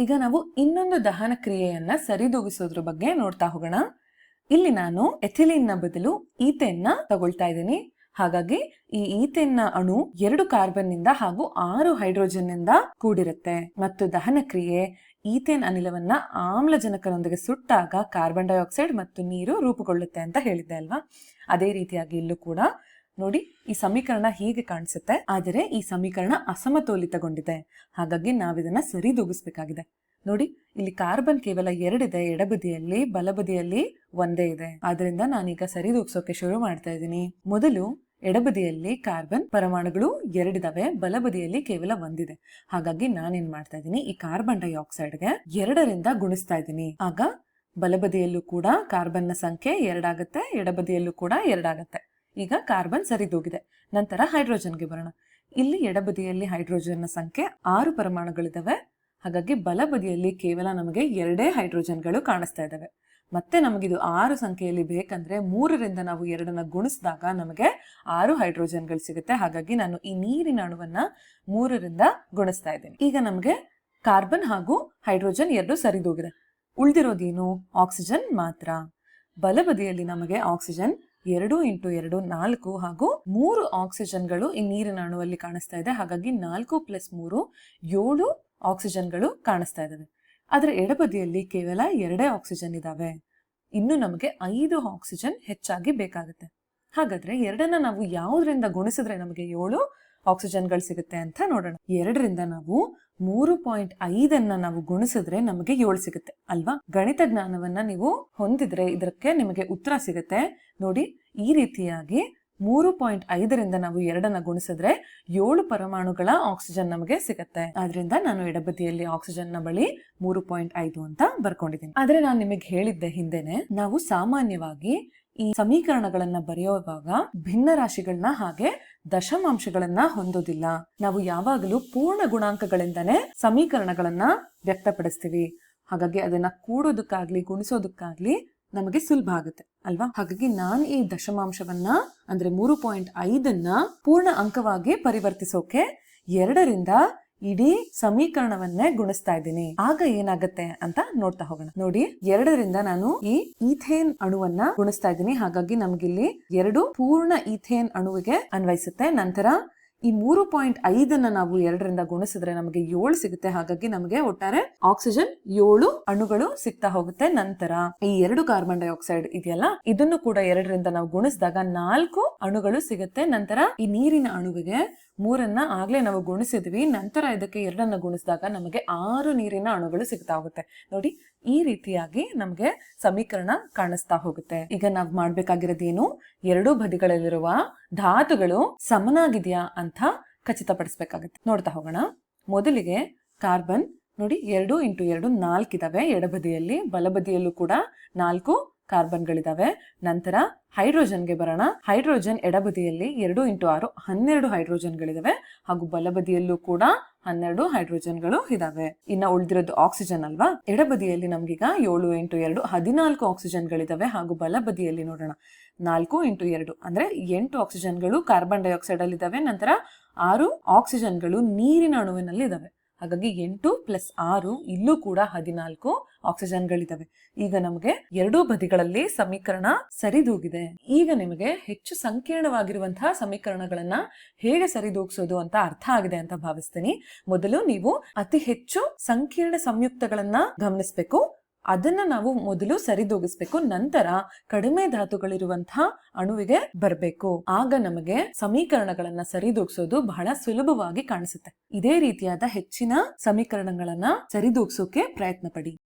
ಈಗ ನಾವು ಇನ್ನೊಂದು ದಹನ ಕ್ರಿಯೆಯನ್ನ ಸರಿದೂಗಿಸೋದ್ರ ಬಗ್ಗೆ ನೋಡ್ತಾ ಹೋಗೋಣ. ಇಲ್ಲಿ ನಾನು ಎಥಿಲೀನ್ ನ ಬದಲು ಈಥೇನ್ ನ ತಗೊಳ್ತಾ ಇದ್ದೀನಿ. ಹಾಗಾಗಿ ಈ ಈಥೇನ್ ನ ಅಣು 2 ಕಾರ್ಬನ್ ನಿಂದ ಹಾಗೂ 6 ಹೈಡ್ರೋಜನ್ ನಿಂದ ಕೂಡಿರುತ್ತೆ ಮತ್ತು ದಹನ ಕ್ರಿಯೆ ಈಥೇನ್ ಅನಿಲವನ್ನ ಆಮ್ಲಜನಕದೊಂದಿಗೆ ಸುಟ್ಟಾಗ ಕಾರ್ಬನ್ ಡೈಆಕ್ಸೈಡ್ ಮತ್ತು ನೀರು ರೂಪುಗೊಳ್ಳುತ್ತೆ ಅಂತ ಹೇಳಿದ್ದೆ ಅಲ್ವಾ. ಅದೇ ರೀತಿಯಾಗಿ ಇಲ್ಲೂ ಕೂಡ ನೋಡಿ, ಈ ಸಮೀಕರಣ ಹೀಗೆ ಕಾಣಿಸುತ್ತೆ, ಆದರೆ ಈ ಸಮೀಕರಣ ಅಸಮತೋಲಿತಗೊಂಡಿದೆ. ಹಾಗಾಗಿ ನಾವಿದನ್ನ ಸರಿದೂಗಿಸ್ಬೇಕಾಗಿದೆ. ನೋಡಿ, ಇಲ್ಲಿ ಕಾರ್ಬನ್ ಕೇವಲ 2 ಇದೆ ಎಡಬದಿಯಲ್ಲಿ, ಬಲಬದಿಯಲ್ಲಿ ಒಂದೇ ಇದೆ. ಆದ್ರಿಂದ ನಾನೀಗ ಸರಿದೂಗಿಸೋಕೆ ಶುರು ಮಾಡ್ತಾ ಇದ್ದೀನಿ. ಮೊದಲು ಎಡಬದಿಯಲ್ಲಿ ಕಾರ್ಬನ್ ಪರಮಾಣುಗಳು 2 ಇದಾವೆ, ಬಲಬದಿಯಲ್ಲಿ ಕೇವಲ 1 ಇದೆ. ಹಾಗಾಗಿ ನಾನೇನ್ ಮಾಡ್ತಾ ಇದ್ದೀನಿ, ಈ ಕಾರ್ಬನ್ ಡೈಆಕ್ಸೈಡ್ಗೆ 2ರಿಂದ ಗುಣಿಸ್ತಾ ಇದ್ದೀನಿ. ಆಗ ಬಲಬದಿಯಲ್ಲೂ ಕೂಡ ಕಾರ್ಬನ್ ನ ಸಂಖ್ಯೆ 2 ಆಗುತ್ತೆ, ಎಡಬದಿಯಲ್ಲೂ ಕೂಡ 2 ಆಗುತ್ತೆ. ಈಗ ಕಾರ್ಬನ್ ಸರಿದೂಗಿದೆ. ನಂತರ ಹೈಡ್ರೋಜನ್ಗೆ ಬರೋಣ. ಇಲ್ಲಿ ಎಡಬದಿಯಲ್ಲಿ ಹೈಡ್ರೋಜನ್ ನ ಸಂಖ್ಯೆ 6 ಪರಮಾಣುಗಳಿದಾವೆ. ಹಾಗಾಗಿ ಬಲಬದಿಯಲ್ಲಿ ಕೇವಲ ನಮಗೆ 2 ಹೈಡ್ರೋಜನ್ಗಳು ಕಾಣಿಸ್ತಾ ಇದಾವೆ. ಮತ್ತೆ ನಮಗಿದು 6 ಸಂಖ್ಯೆಯಲ್ಲಿ ಬೇಕಂದ್ರೆ 3ರಿಂದ ನಾವು 2ನ್ನ ಗುಣಿಸಿದಾಗ ನಮಗೆ 6 ಹೈಡ್ರೋಜನ್ಗಳು ಸಿಗುತ್ತೆ. ಹಾಗಾಗಿ ನಾನು ಈ ನೀರಿನ ಅಣುವನ್ನ 3ರಿಂದ ಗುಣಿಸ್ತಾ ಇದ್ದೀನಿ. ಈಗ ನಮಗೆ ಕಾರ್ಬನ್ ಹಾಗೂ ಹೈಡ್ರೋಜನ್ 2 ಸರಿದೂಗಿದೆ. ಉಳಿದಿರೋದೇನು? ಆಕ್ಸಿಜನ್ ಮಾತ್ರ. ಬಲಬದಿಯಲ್ಲಿ ನಮಗೆ ಆಕ್ಸಿಜನ್ 2 × 2 4 ಹಾಗೂ 3 ಆಕ್ಸಿಜನ್ಗಳು ಈ ನೀರಿನ ಅಣುವಲ್ಲಿ ಕಾಣಿಸ್ತಾ ಇದೆ. ಹಾಗಾಗಿ 4 + 3 7 ಆಕ್ಸಿಜನ್ಗಳು ಕಾಣಿಸ್ತಾ ಇದಾವೆ. ಆದ್ರೆ ಎಡಬದಿಯಲ್ಲಿ ಕೇವಲ 2 ಆಕ್ಸಿಜನ್ ಇದಾವೆ. ಇನ್ನು ನಮಗೆ 5 ಆಕ್ಸಿಜನ್ ಹೆಚ್ಚಾಗಿ ಬೇಕಾಗುತ್ತೆ. ಹಾಗಾದ್ರೆ 2ನ್ನ ನಾವು ಯಾವುದರಿಂದ ಗುಣಿಸಿದ್ರೆ ನಮಗೆ 7 ಆಕ್ಸಿಜನ್ಗಳು ಸಿಗುತ್ತೆ ಅಂತ ನೋಡೋಣ. 2ರಿಂದ ನಾವು 3.5 ನಾವು ಗುಣಿಸಿದ್ರೆ ನಮಗೆ 7 ಸಿಗುತ್ತೆ ಅಲ್ವಾ. ಗಣಿತ ಜ್ಞಾನವನ್ನ ನೀವು ಹೊಂದಿದ್ರೆ ಇದಕ್ಕೆ ನಿಮಗೆ ಉತ್ತರ ಸಿಗುತ್ತೆ. ನೋಡಿ, ಈ ರೀತಿಯಾಗಿ 3.5ರಿಂದ ನಾವು 2ನ್ನ ಗುಣಿಸಿದ್ರೆ 7 ಪರಮಾಣುಗಳ ಆಕ್ಸಿಜನ್ ನಮಗೆ ಸಿಗುತ್ತೆ. ಆದ್ರಿಂದ ನಾನು ಎಡಬದಿಯಲ್ಲಿ ಆಕ್ಸಿಜನ್ ನ ಬಳಿ 3.5 ಅಂತ ಬರ್ಕೊಂಡಿದ್ದೀನಿ. ಆದ್ರೆ ನಾನು ನಿಮಗೆ ಹೇಳಿದ್ದೆ ಹಿಂದೆನೆ, ನಾವು ಸಾಮಾನ್ಯವಾಗಿ ಈ ಸಮೀಕರಣಗಳನ್ನ ಬರೆಯುವಾಗ ಭಿನ್ನ ರಾಶಿಗಳನ್ನ ಹಾಗೆ ದಶಮಾಂಶಗಳನ್ನ ಹೊಂದೋದಿಲ್ಲ. ನಾವು ಯಾವಾಗಲೂ ಪೂರ್ಣ ಗುಣಾಂಕಗಳಿಂದನೇ ಸಮೀಕರಣಗಳನ್ನ ವ್ಯಕ್ತಪಡಿಸ್ತೀವಿ. ಹಾಗಾಗಿ ಅದನ್ನ ಕೂಡೋದಕ್ಕಾಗ್ಲಿ ಗುಣಿಸೋದಕ್ಕಾಗ್ಲಿ ನಮಗೆ ಸುಲಭ ಆಗುತ್ತೆ ಅಲ್ವಾ. ಹಾಗಾಗಿ ನಾನು ಈ ದಶಮಾಂಶವನ್ನ ಅಂದ್ರೆ 3.5ನ್ನ ಪೂರ್ಣ ಅಂಕವಾಗಿ ಪರಿವರ್ತಿಸೋಕೆ 2ರಿಂದ ಇಡೀ ಸಮೀಕರಣವನ್ನೇ ಗುಣಿಸ್ತಾ ಇದ್ದೀನಿ. ಆಗ ಏನಾಗುತ್ತೆ ಅಂತ ನೋಡ್ತಾ ಹೋಗೋಣ. ನೋಡಿ, 2ರಿಂದ ನಾನು ಈ ಈಥೇನ್ ಅಣುವನ್ನ ಗುಣಿಸ್ತಾ ಇದ್ದೀನಿ. ಹಾಗಾಗಿ ನಮ್ಗಿಲ್ಲಿ 2 ಪೂರ್ಣ ಈಥೇನ್ ಅಣುವಿಗೆ ಅನ್ವಯಿಸುತ್ತೆ. ನಂತರ ಈ 3.5ನ್ನ ನಾವು 2ರಿಂದ ಗುಣಿಸಿದ್ರೆ ನಮಗೆ 7 ಸಿಗುತ್ತೆ. ಹಾಗಾಗಿ ನಮಗೆ ಒಟ್ಟಾರೆ ಆಕ್ಸಿಜನ್ 7 ಅಣುಗಳು ಸಿಗ್ತಾ ಹೋಗುತ್ತೆ. ನಂತರ ಈ 2 ಕಾರ್ಬನ್ ಡೈಆಕ್ಸೈಡ್ ಇದೆಯಲ್ಲ, ಇದನ್ನು ಕೂಡ 2ರಿಂದ ನಾವು ಗುಣಿಸಿದಾಗ 4 ಅಣುಗಳು ಸಿಗುತ್ತೆ. ನಂತರ ಈ ನೀರಿನ ಅಣುವಿಗೆ 3ನ್ನ ಆಗ್ಲೇ ನಾವು ಗುಣಿಸಿದ್ವಿ. ನಂತರ ಇದಕ್ಕೆ 2ನ್ನ ಗುಣಿಸಿದಾಗ ನಮಗೆ 6 ನೀರಿನ ಅಣುಗಳು ಸಿಗ್ತಾ ಹೋಗುತ್ತೆ. ನೋಡಿ, ಈ ರೀತಿಯಾಗಿ ನಮ್ಗೆ ಸಮೀಕರಣ ಕಾಣಿಸ್ತಾ ಹೋಗುತ್ತೆ. ಈಗ ನಾವ್ ಮಾಡ್ಬೇಕಾಗಿರೋದೇನು, 2 ಬದಿಗಳಲ್ಲಿರುವ ಧಾತುಗಳು ಸಮನಾಗಿದೆಯಾ ಅಂತ ಖಚಿತಪಡಿಸ್ಬೇಕಾಗುತ್ತೆ. ನೋಡ್ತಾ ಹೋಗೋಣ. ಮೊದಲಿಗೆ ಕಾರ್ಬನ್ ನೋಡಿ, 2 × 2 4 ಇದಾವೆ ಎಡಬದಿಯಲ್ಲಿ, ಬಲಬದಿಯಲ್ಲೂ ಕೂಡ 4 ಕಾರ್ಬನ್ಗಳಿದಾವೆ. ನಂತರ ಹೈಡ್ರೋಜನ್ಗೆ ಬರೋಣ. ಹೈಡ್ರೋಜನ್ ಎಡಬದಿಯಲ್ಲಿ 2 × 6 12 ಹೈಡ್ರೋಜನ್ಗಳಿದಾವೆ ಹಾಗೂ ಬಲಬದಿಯಲ್ಲೂ ಕೂಡ 12 ಹೈಡ್ರೋಜನ್ಗಳು ಇದಾವೆ. ಇನ್ನ ಉಳಿದಿರೋದು ಆಕ್ಸಿಜನ್ ಅಲ್ವಾ. ಎಡಬದಿಯಲ್ಲಿ ನಮ್ಗೀಗ 7 × 2 14 ಆಕ್ಸಿಜನ್ಗಳಿದಾವೆ ಹಾಗೂ ಬಲಬದಿಯಲ್ಲಿ ನೋಡೋಣ 4 × 2 ಅಂದ್ರೆ 8 ಆಕ್ಸಿಜನ್ಗಳು ಕಾರ್ಬನ್ ಡೈಆಕ್ಸೈಡ್ ಅಲ್ಲಿ ಇದಾವೆ. ನಂತರ 6 ಆಕ್ಸಿಜನ್ಗಳು ನೀರಿನ ಅಣುವಿನಲ್ಲಿ ಇದಾವೆ. ಹಾಗಾಗಿ 8 + 6 ಇಲ್ಲೂ ಕೂಡ 14 ಆಕ್ಸಿಜನ್ಗಳಿದಾವೆ. ಈಗ ನಮಗೆ 2 ಬದಿಗಳಲ್ಲಿ ಸಮೀಕರಣ ಸರಿದೂಗಿದೆ. ಈಗ ನಿಮಗೆ ಹೆಚ್ಚು ಸಂಕೀರ್ಣವಾಗಿರುವಂತಹ ಸಮೀಕರಣಗಳನ್ನ ಹೇಗೆ ಸರಿದೂಗಿಸೋದು ಅಂತ ಅರ್ಥ ಆಗಿದೆ ಅಂತ ಭಾವಿಸ್ತೀನಿ. ಮೊದಲು ನೀವು ಅತಿ ಹೆಚ್ಚು ಸಂಕೀರ್ಣ ಸಂಯುಕ್ತಗಳನ್ನ ಗಮನಿಸಬೇಕು. ಅದನ್ನ ನಾವು ಮೊದಲು ಸರಿದೂಗಿಸ್ಬೇಕು. ನಂತರ ಕಡಿಮೆ ಧಾತುಗಳಿರುವಂತಹ ಅಣುವಿಗೆ ಬರಬೇಕು. ಆಗ ನಮಗೆ ಸಮೀಕರಣಗಳನ್ನ ಸರಿದೂಗಿಸೋದು ಬಹಳ ಸುಲಭವಾಗಿ ಕಾಣಿಸುತ್ತೆ. ಇದೇ ರೀತಿಯಾದ ಹೆಚ್ಚಿನ ಸಮೀಕರಣಗಳನ್ನ ಸರಿದೂಗಿಸೋಕೆ ಪ್ರಯತ್ನ ಪಡಿ.